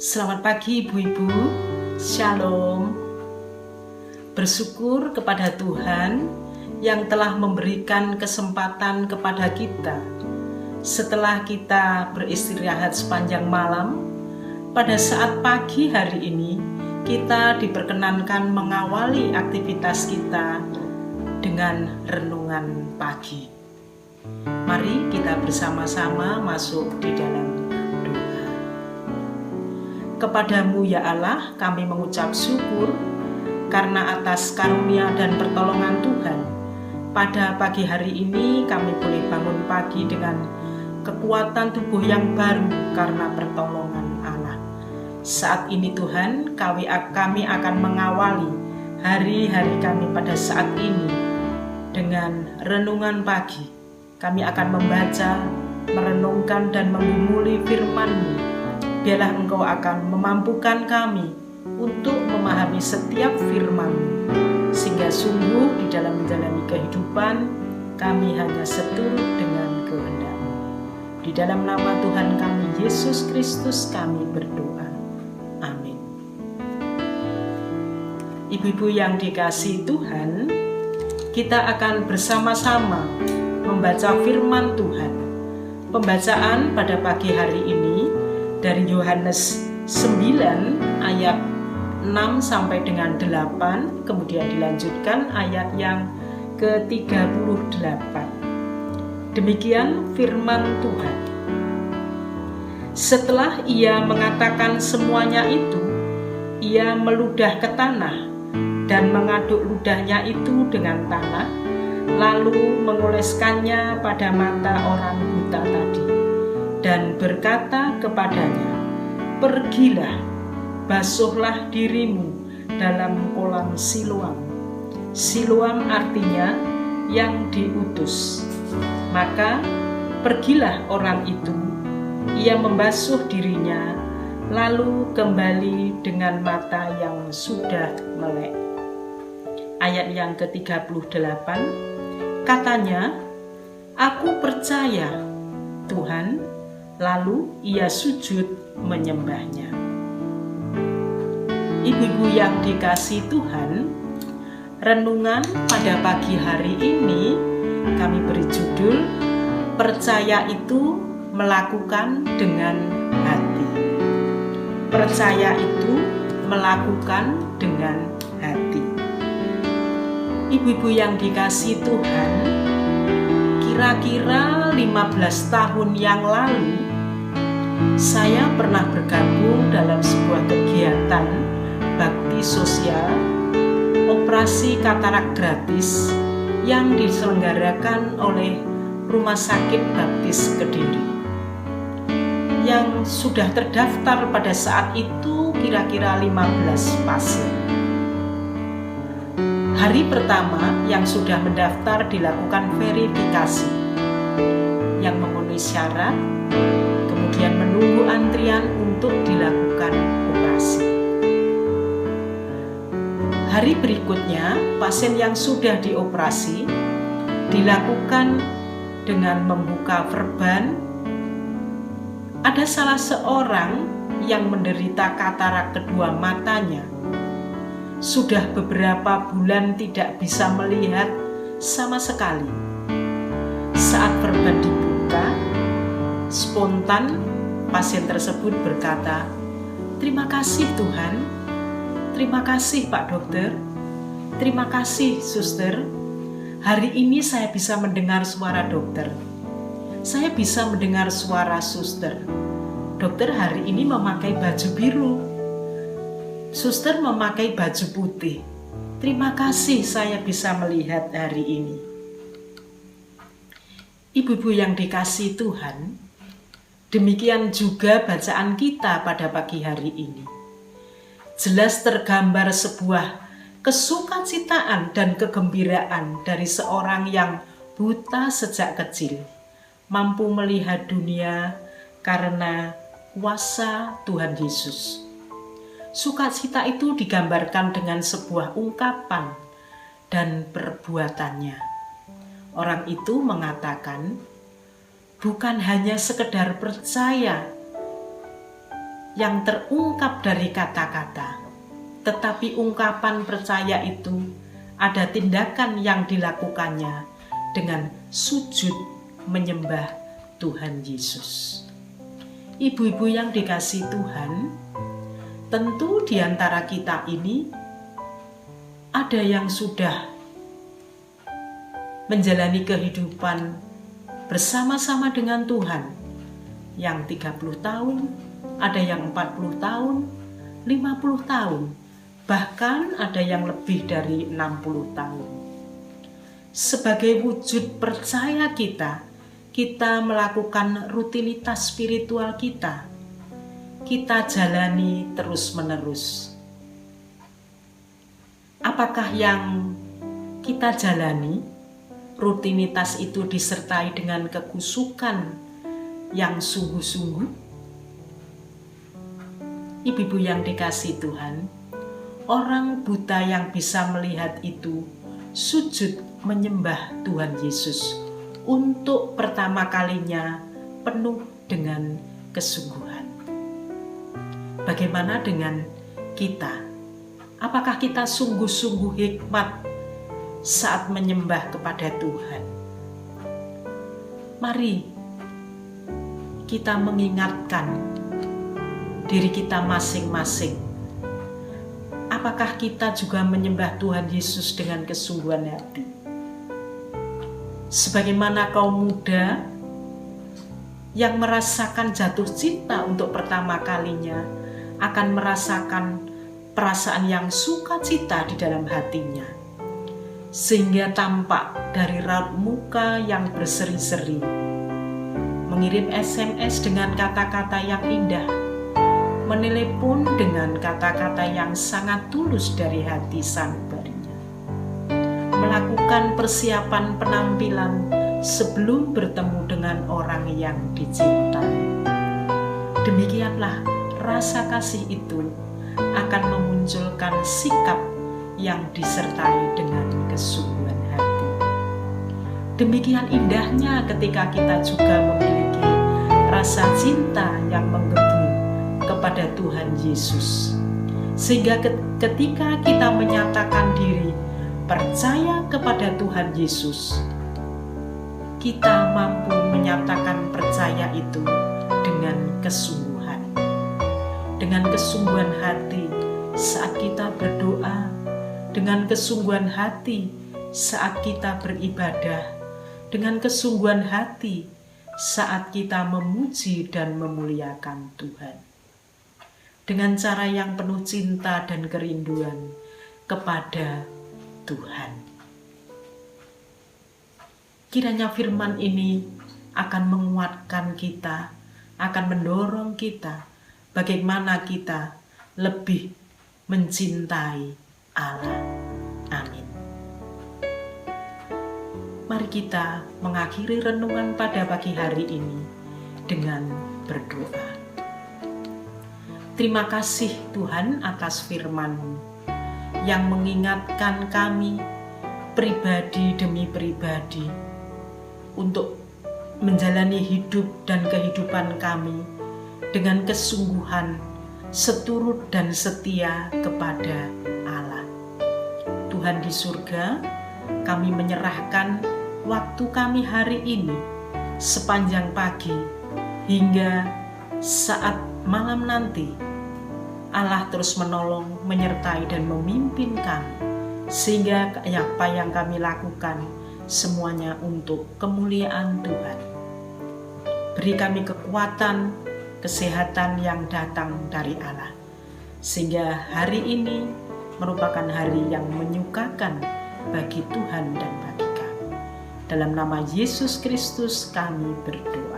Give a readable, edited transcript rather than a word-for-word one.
Selamat pagi Ibu-Ibu, Shalom. Bersyukur kepada Tuhan yang telah memberikan kesempatan kepada kita. Setelah kita beristirahat sepanjang malam, pada saat pagi hari ini kita diperkenankan mengawali aktivitas kita dengan renungan pagi. Mari kita bersama-sama masuk di dalam doa. Kepadamu ya Allah, kami mengucap syukur karena atas karunia dan pertolongan Tuhan. Pada pagi hari ini kami boleh bangun pagi dengan kekuatan tubuh yang baru karena pertolongan Allah. Saat ini Tuhan, kami akan mengawali hari-hari kami pada saat ini dengan renungan pagi. Kami akan membaca, merenungkan dan menggumuli firman-Mu. Biarlah Engkau akan memampukan kami untuk memahami setiap firman-Mu, sehingga sungguh di dalam menjalani kehidupan kami hanya seturut dengan kehendak-Mu. Di dalam nama Tuhan kami Yesus Kristus kami berdoa. Amin. Ibu-ibu yang dikasihi Tuhan, kita akan bersama-sama membaca firman Tuhan. Pembacaan pada pagi hari ini dari Yohanes 9 ayat 6 sampai dengan 8, kemudian dilanjutkan ayat yang ke-38. Demikian firman Tuhan. Setelah ia mengatakan semuanya itu, ia meludah ke tanah dan mengaduk ludahnya itu dengan tanah, lalu mengoleskannya pada mata orang buta tadi, dan berkata kepadanya, "Pergilah, basuhlah dirimu dalam kolam Siloam." Siloam artinya yang diutus. Maka pergilah orang itu, ia membasuh dirinya, lalu kembali dengan mata yang sudah melek. Ayat yang ke-38, katanya, "Aku percaya, Tuhan," lalu ia sujud menyembahnya. Ibu-ibu yang dikasihi Tuhan, renungan pada pagi hari ini kami beri judul, "Percaya itu melakukan dengan hati." Percaya itu melakukan dengan hati. Ibu-ibu yang dikasihi Tuhan, kira-kira 15 tahun yang lalu, saya pernah bergabung dalam sebuah kegiatan bakti sosial, operasi katarak gratis yang diselenggarakan oleh Rumah Sakit Baptis Kediri. Yang sudah terdaftar pada saat itu kira-kira 15 pasien. Hari pertama yang sudah mendaftar dilakukan verifikasi yang memenuhi syarat, kemudian menunggu antrian untuk dilakukan operasi. Hari berikutnya, pasien yang sudah dioperasi dilakukan dengan membuka verban. Ada salah seorang yang menderita katarak kedua matanya. Sudah beberapa bulan tidak bisa melihat sama sekali. Saat verban dibuka, spontan pasien tersebut berkata, "Terima kasih Tuhan, terima kasih Pak Dokter, terima kasih Suster. Hari ini saya bisa mendengar suara dokter. Saya bisa mendengar suara suster. Dokter hari ini memakai baju biru. Suster memakai baju putih. Terima kasih saya bisa melihat hari ini." Ibu-ibu yang dikasihi Tuhan, demikian juga bacaan kita pada pagi hari ini. Jelas tergambar sebuah kesukacitaan dan kegembiraan dari seorang yang buta sejak kecil, mampu melihat dunia karena kuasa Tuhan Yesus. Sukacita itu digambarkan dengan sebuah ungkapan dan perbuatannya. Orang itu mengatakan, bukan hanya sekedar percaya yang terungkap dari kata-kata, tetapi ungkapan percaya itu ada tindakan yang dilakukannya dengan sujud menyembah Tuhan Yesus. Ibu-ibu yang dikasihi Tuhan, tentu di antara kita ini ada yang sudah menjalani kehidupan bersama-sama dengan Tuhan, yang 30 tahun, ada yang 40 tahun, 50 tahun, bahkan ada yang lebih dari 60 tahun. Sebagai wujud percaya kita melakukan rutinitas spiritual kita jalani terus-menerus. Apakah yang kita jalani, rutinitas itu disertai dengan kekusukan yang sungguh-sungguh? Ibu-ibu yang dikasihi Tuhan, orang buta yang bisa melihat itu sujud menyembah Tuhan Yesus untuk pertama kalinya penuh dengan kesungguhan. Bagaimana dengan kita? Apakah kita sungguh-sungguh hikmat saat menyembah kepada Tuhan? Mari kita mengingatkan diri kita masing-masing. Apakah kita juga menyembah Tuhan Yesus dengan kesungguhan hati? Sebagaimana kaum muda yang merasakan jatuh cinta untuk pertama kalinya akan merasakan perasaan yang sukacita di dalam hatinya, sehingga tampak dari raut muka yang berseri-seri, mengirim SMS dengan kata-kata yang indah, menelepon dengan kata-kata yang sangat tulus dari hati sanubarinya, melakukan persiapan penampilan sebelum bertemu dengan orang yang dicintai. Demikianlah rasa kasih itu akan memunculkan sikap yang disertai dengan kesungguhan hati. Demikian indahnya ketika kita juga memiliki rasa cinta yang menggebu kepada Tuhan Yesus, sehingga ketika kita menyatakan diri percaya kepada Tuhan Yesus, kita mampu menyatakan percaya itu dengan kesungguhan. Dengan kesungguhan hati saat kita berdoa, dengan kesungguhan hati saat kita beribadah, dengan kesungguhan hati saat kita memuji dan memuliakan Tuhan. Dengan cara yang penuh cinta dan kerinduan kepada Tuhan. Kiranya firman ini akan menguatkan kita, akan mendorong kita bagaimana kita lebih mencintai Allah. Amin. Mari kita mengakhiri renungan pada pagi hari ini dengan berdoa. Terima kasih Tuhan atas firman-Mu yang mengingatkan kami pribadi demi pribadi untuk menjalani hidup dan kehidupan kami dengan kesungguhan, seturut dan setia kepada Allah. Tuhan di surga, kami menyerahkan waktu kami hari ini sepanjang pagi hingga saat malam nanti. Allah terus menolong, menyertai dan memimpin kami, sehingga apa yang kami lakukan semuanya untuk kemuliaan Tuhan. Beri kami kekuatan, kesehatan yang datang dari Allah, sehingga hari ini merupakan hari yang menyukakan bagi Tuhan dan bagi kami. Dalam nama Yesus Kristus kami berdoa.